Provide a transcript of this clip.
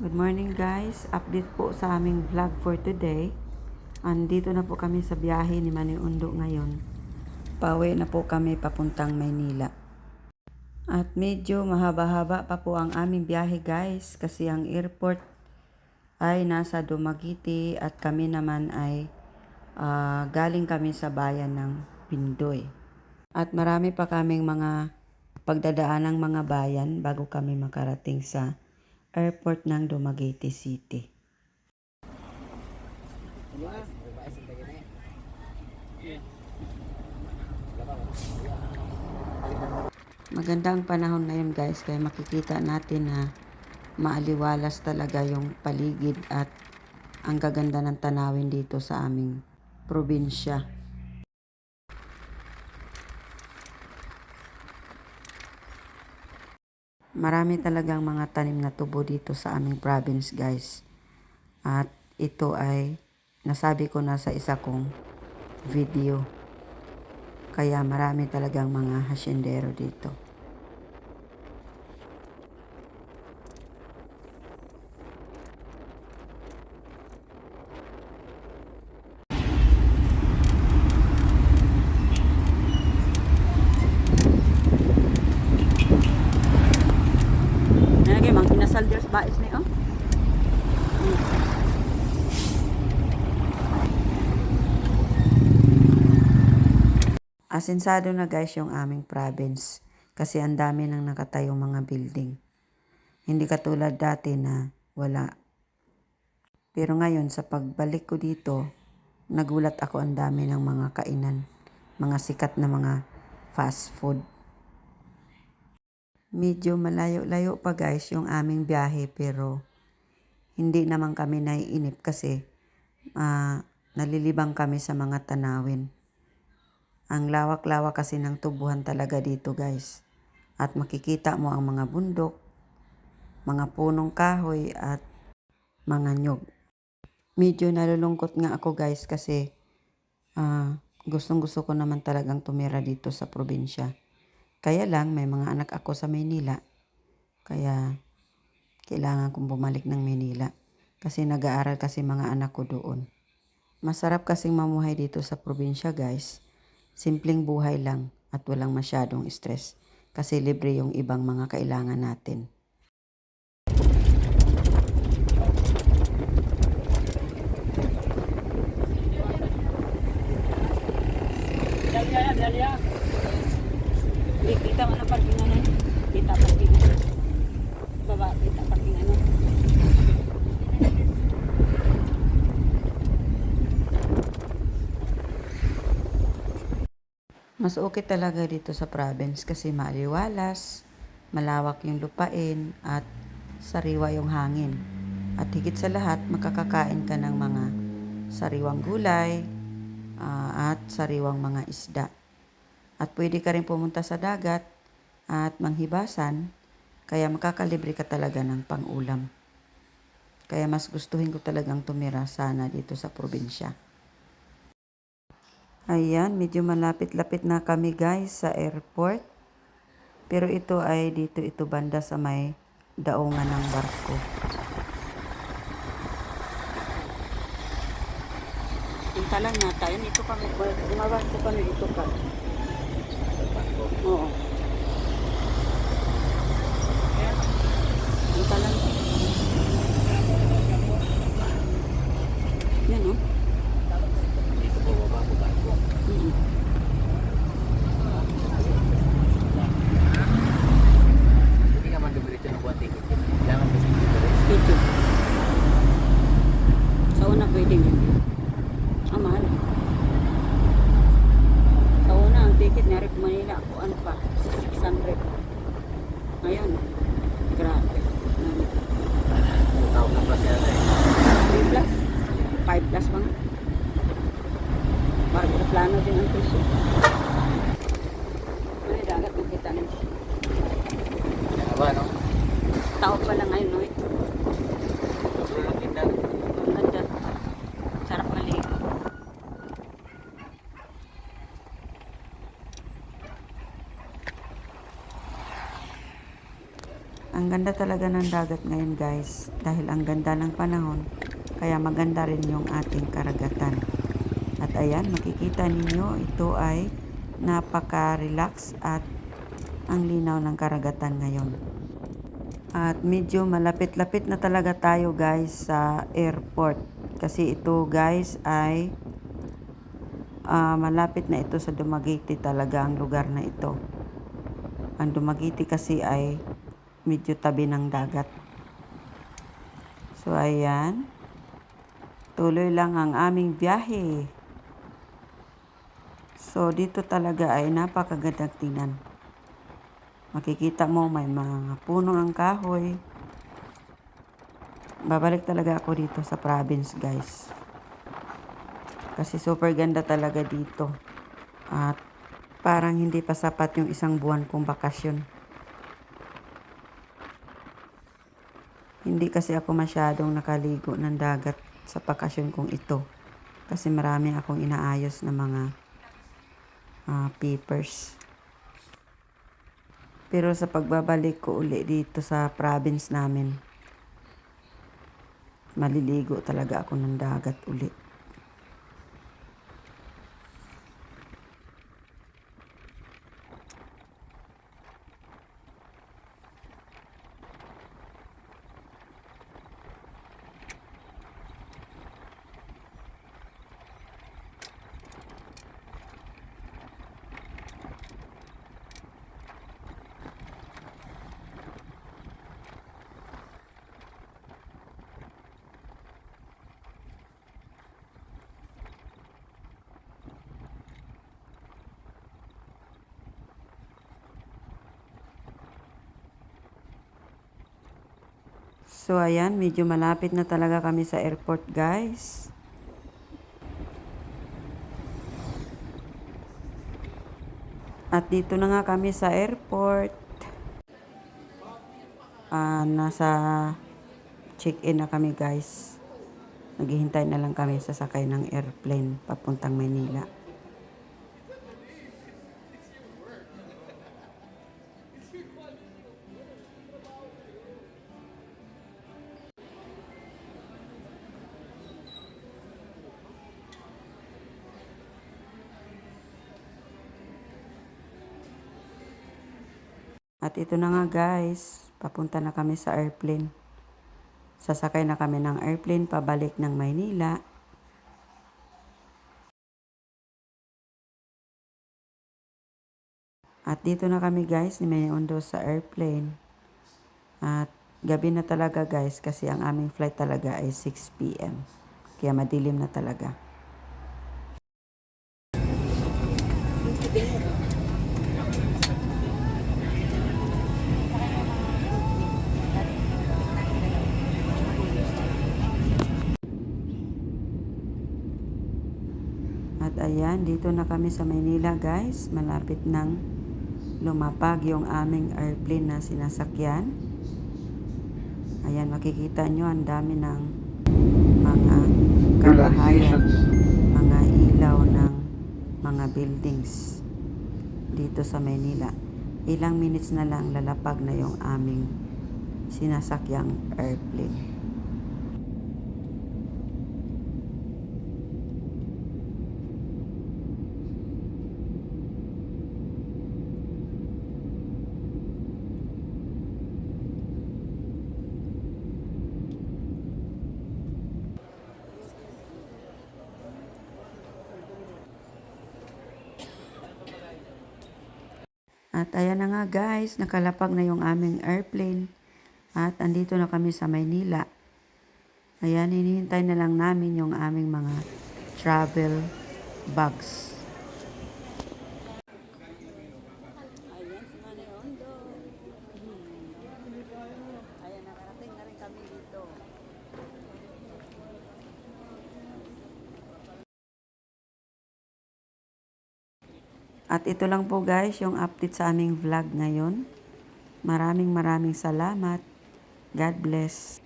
Good morning guys, update po sa aming vlog for today. Andito na po kami sa biyahe ni Manny Undo ngayon. Pauwi na po kami papuntang Maynila. At medyo mahaba-haba pa po ang aming biyahe guys kasi ang airport ay nasa Dumaguete at kami naman ay galing kami sa bayan ng Pindoy. At marami pa kaming mga pagdadaanang mga bayan bago kami makarating sa airport ng Dumaguete City. Magandang panahon ngayon guys, kaya makikita natin na maaliwalas talaga yung paligid at ang gaganda ng tanawin dito sa aming probinsya. Marami talagang mga tanim na tubo dito sa aming province guys. At ito ay nasabi ko na sa isa kong video. Kaya marami talagang mga hasyendero dito. Nalagay mang kinasal Diyos bais ni oh. Asensado na guys yung aming province kasi ang dami nang nakatayong mga building. Hindi katulad dati na wala. Pero ngayon sa pagbalik ko dito, nagulat ako ang dami ng mga kainan, mga sikat na mga fast food. Medyo malayo-layo pa guys yung aming biyahe pero hindi naman kami naiinip kasi nalilibang kami sa mga tanawin. Ang lawak-lawak kasi ng tubuhan talaga dito guys. At makikita mo ang mga bundok, mga punong kahoy at mga nyog. Medyo nalulungkot nga ako guys kasi gustong-gusto ko naman talagang tumira dito sa probinsya. Kaya lang may mga anak ako sa Maynila. Kaya kailangan kong bumalik ng Maynila kasi nag-aaral kasi mga anak ko doon. Masarap kasing mamuhay dito sa probinsya guys. Simpleng buhay lang at walang masyadong stress kasi libre yung ibang mga kailangan natin. Kita mo na parkingan kita parkingan. Baba, kita parkingan. Mas okay talaga dito sa province kasi maaliwalas, malawak yung lupain at sariwa yung hangin. At higit sa lahat, makakakain ka ng mga sariwang gulay at sariwang mga isda. At pwede ka rin pumunta sa dagat at manghibasan, kaya makakalibre ka talaga ng pang-ulam. Kaya mas gustuhin ko talagang tumira sana dito sa probinsya. Ayan, medyo malapit-lapit na kami guys sa airport. Pero ito ay dito banda sa may daungan ng barko. Punta lang na tayo. Ito kami. Bumabarko kami dito ka. Oo. Punta lang. Yan o. Dito po baba po barko. Hindi ka man dumiretso ng buwan ticket. Kailangan kasi Dito. Sa una pwede yun. Mahal. Sa una ang ticket na rin Manila. Ako ano pa? 600. Ngayon. Grabe. 2,000 plus yata eh. 3 plus. 5 plus pa nga. Parang plano din ang presyo. Ano yung dagat makita na siya. Kaya ba no? Tao pa lang ngayon, no? Sobrang lang tindag. Ang ganda. Sarap maligo. Ang Ang ganda talaga ng dagat ngayon guys, dahil ang ganda ng panahon, kaya maganda rin yung ating karagatan. At ayan, makikita ninyo, ito ay napaka-relax at ang linaw ng karagatan ngayon. At medyo malapit-lapit na talaga tayo guys sa airport. Kasi ito guys ay malapit na ito sa Dumaguete talaga ang lugar na ito. Ang Dumaguete kasi ay medyo tabi ng dagat. So ayan, tuloy lang ang aming biyahe. So dito talaga ay napakagandang tingnan. Makikita mo may mga puno ng kahoy. Babalik talaga ako dito sa province guys. Kasi super ganda talaga dito. At parang hindi pa sapat yung isang buwan kong bakasyon. Hindi kasi ako masyadong nakaligo ng dagat sa bakasyon kong ito. Kasi marami akong inaayos na mga papers. Pero sa pagbabalik ko uli dito sa province namin, maliligo talaga ako ng dagat uli. So ayan, medyo malapit na talaga kami sa airport guys. At dito na nga kami sa airport. Nasa check-in na kami guys. Naghihintay na lang kami sasakay ng airplane papuntang Maynila. At ito na nga guys, papunta na kami sa airplane. Sasakay na kami ng airplane pabalik ng Maynila. At dito na kami guys ni Mayundo sa airplane. At gabi na talaga guys kasi ang aming flight talaga ay 6 p.m. Kaya madilim na talaga. At ayan, dito na kami sa Maynila guys. Malapit nang lumapag yung aming airplane na sinasakyan. Ayan, makikita nyo ang dami ng mga kabahayan, mga ilaw ng mga buildings dito sa Maynila. Ilang minutes na lang lalapag na yung aming sinasakyang airplane. At ayan na nga guys, nakalapag na yung aming airplane. At andito na kami sa Maynila. Ayan, hinihintay na lang namin yung aming mga travel bags. Ayan si Maniondo. Ayan, nakarating na rin kami dito. At ito lang po guys yung update sa aming vlog ngayon. Maraming salamat. God bless.